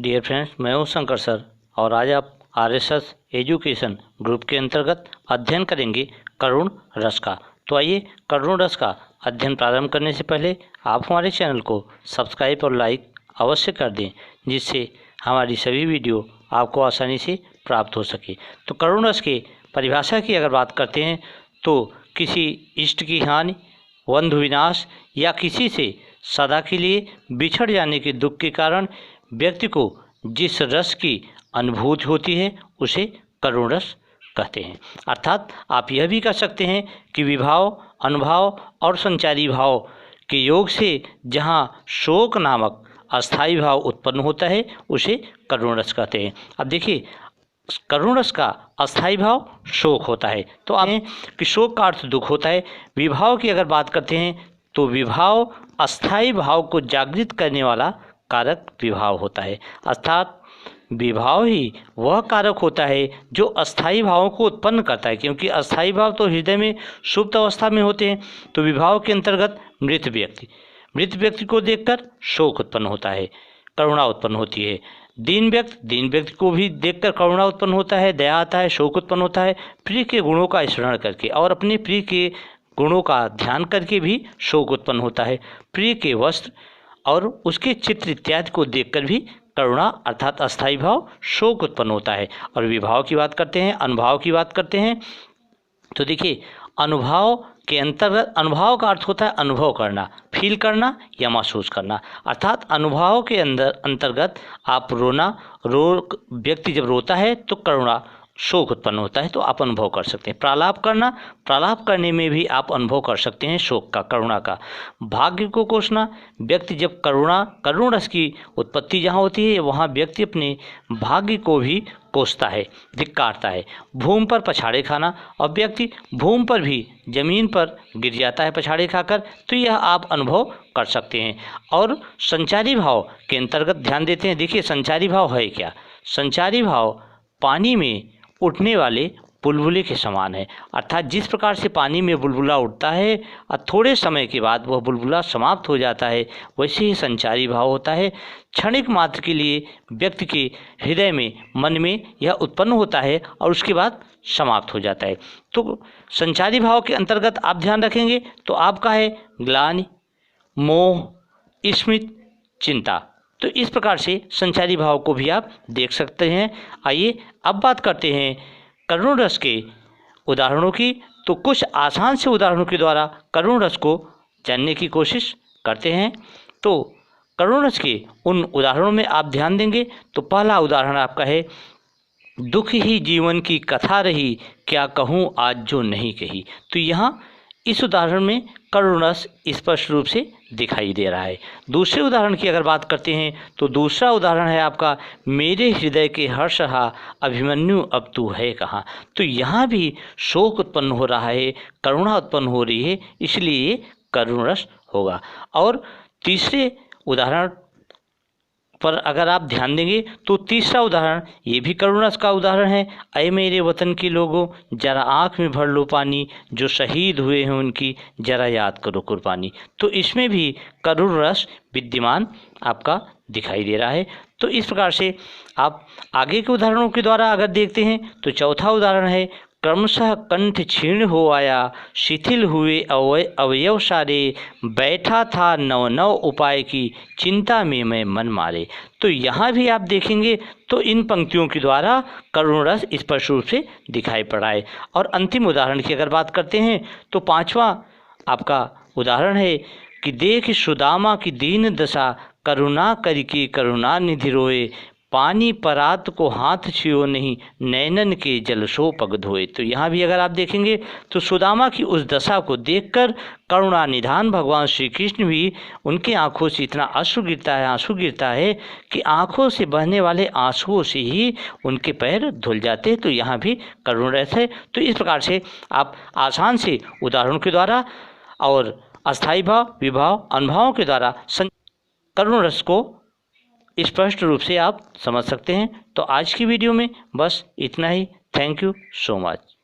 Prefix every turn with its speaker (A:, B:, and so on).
A: Dear friends, मैं हूं Shankar sir और आज आप आरएसएस एजुकेशन ग्रुप के अंतर्गत अध्ययन करेंगे करुण रस का। तो आइए करुण रस का अध्ययन प्रारंभ करने से पहले आप हमारे चैनल को सब्सक्राइब और लाइक अवश्य कर दें, जिससे हमारी सभी वीडियो आपको आसानी से प्राप्त हो सके। तो करुण रस के परिभाषा की अगर बात करते हैं तो किसी इष्ट की हानि, बंधु विनाश या किसी से सदा के लिए बिछड़ जाने के दुख के कारण व्यक्ति को जिस रस की अनुभूति होती है उसे करुण रस कहते हैं। अर्थात आप यह भी कह सकते हैं कि विभाव, अनुभाव और संचारी भाव के योग से जहाँ शोक नामक अस्थायी भाव उत्पन्न होता है उसे करुण रस कहते हैं। अब देखिए, करुण रस का अस्थायी भाव शोक होता है। तो आप कि शोक का अर्थ दुख होता है। विभाव की अगर बात करते हैं तो विभाव अस्थायी भाव को जागृत करने वाला कारक विभाव होता है। अर्थात विभाव ही वह कारक होता है जो अस्थायी भावों को उत्पन्न करता है, क्योंकि अस्थायी भाव तो हृदय में सुप्त अवस्था में होते हैं। तो विभाव के अंतर्गत मृत व्यक्ति को देखकर शोक उत्पन्न होता है, करुणा उत्पन्न होती है। दीन व्यक्ति को भी देखकर करुणा उत्पन्न होता है, दया आता है, शोक उत्पन्न होता है। प्रिय के गुणों का स्मरण करके और अपने प्रिय के गुणों का ध्यान करके भी शोक उत्पन्न होता है। प्रिय के वस्त्र और उसके चित्र इत्यादि को देखकर भी करुणा अर्थात अस्थायी भाव शोक उत्पन्न होता है। और विभाव की बात करते हैं, अनुभाव की बात करते हैं तो देखिए, अनुभाव के अंतर्गत अनुभव का अर्थ होता है अनुभव करना, फील करना या महसूस करना। अर्थात अनुभाव के अंतर्गत आप व्यक्ति जब रोता है तो करुणा शोक उत्पन्न होता है, तो आप अनुभव कर सकते हैं। प्रालाप करने में भी आप अनुभव कर सकते हैं शोक का, करुणा का। भाग्य को कोसना, व्यक्ति जब करुण रस की उत्पत्ति जहाँ होती है वहाँ व्यक्ति अपने भाग्य को भी कोसता है, धिक्कारता है। भूमि पर पछाड़े खाना, और व्यक्ति भूमि पर भी जमीन पर गिर जाता है पछाड़े खाकर, तो यह आप अनुभव कर सकते हैं। और संचारी भाव के अंतर्गत ध्यान देते हैं। देखिए, संचारी भाव है क्या? संचारी भाव पानी में उठने वाले बुलबुले के समान है। अर्थात जिस प्रकार से पानी में बुलबुला उठता है और थोड़े समय के बाद वह बुलबुला समाप्त हो जाता है, वैसे ही संचारी भाव होता है। क्षणिक मात्र के लिए व्यक्ति के हृदय में, मन में यह उत्पन्न होता है और उसके बाद समाप्त हो जाता है। तो संचारी भाव के अंतर्गत आप ध्यान रखेंगे तो आपका है ग्लानि, मोह, स्मृति, चिंता। तो इस प्रकार से संचारी भाव को भी आप देख सकते हैं। आइए अब बात करते हैं करुण रस के उदाहरणों की। तो कुछ आसान से उदाहरणों के द्वारा करुण रस को जानने की कोशिश करते हैं। तो करुण रस के उन उदाहरणों में आप ध्यान देंगे तो पहला उदाहरण आपका है, दुख ही जीवन की कथा रही, क्या कहूँ आज जो नहीं कही। तो यहाँ इस उदाहरण में करुण रस स्पष्ट रूप से दिखाई दे रहा है। दूसरे उदाहरण की अगर बात करते हैं तो दूसरा उदाहरण है आपका, मेरे हृदय के हर्ष रहा, अभिमन्यु अब तू है कहाँ। तो यहाँ भी शोक उत्पन्न हो रहा है, करुणा उत्पन्न हो रही है, इसलिए ये करुण रस होगा। और तीसरे उदाहरण पर अगर आप ध्यान देंगे तो तीसरा उदाहरण ये भी करुण रस का उदाहरण है, अय मेरे वतन के लोगों जरा आँख में भर लो पानी, जो शहीद हुए हैं उनकी जरा याद करो कुर्बानी। तो इसमें भी करुण रस विद्यमान आपका दिखाई दे रहा है। तो इस प्रकार से आप आगे के उदाहरणों के द्वारा अगर देखते हैं तो चौथा उदाहरण है, क्रमशः कंठ क्षीण हो आया, शिथिल हुए अवयव सारे, बैठा था नव उपाय की, चिंता में मैं मन मारे। तो यहाँ भी आप देखेंगे तो इन पंक्तियों के द्वारा करुण रस स्पष्ट रूप से दिखाई पड़ा है। और अंतिम उदाहरण की अगर बात करते हैं तो पांचवा आपका उदाहरण है कि देख सुदामा की दीन दशा, करुणा करके करुणा निधि रोए, पानी परात को हाथ छियो नहीं, नैनन के जल सो पग धोए। तो यहाँ भी अगर आप देखेंगे तो सुदामा की उस दशा को देखकर करुणा निधान भगवान श्री कृष्ण भी, उनके आंखों से इतना आंसू गिरता है कि आंखों से बहने वाले आंसुओं से ही उनके पैर धुल जाते हैं। तो यहाँ भी करुण रस है। तो इस प्रकार से आप आसान से उदाहरणों के द्वारा और अस्थायी भाव, विभाव, अनुभावों के द्वारा करुण रस को स्पष्ट रूप से आप समझ सकते हैं। तो आज की वीडियो में बस इतना ही। Thank you so much.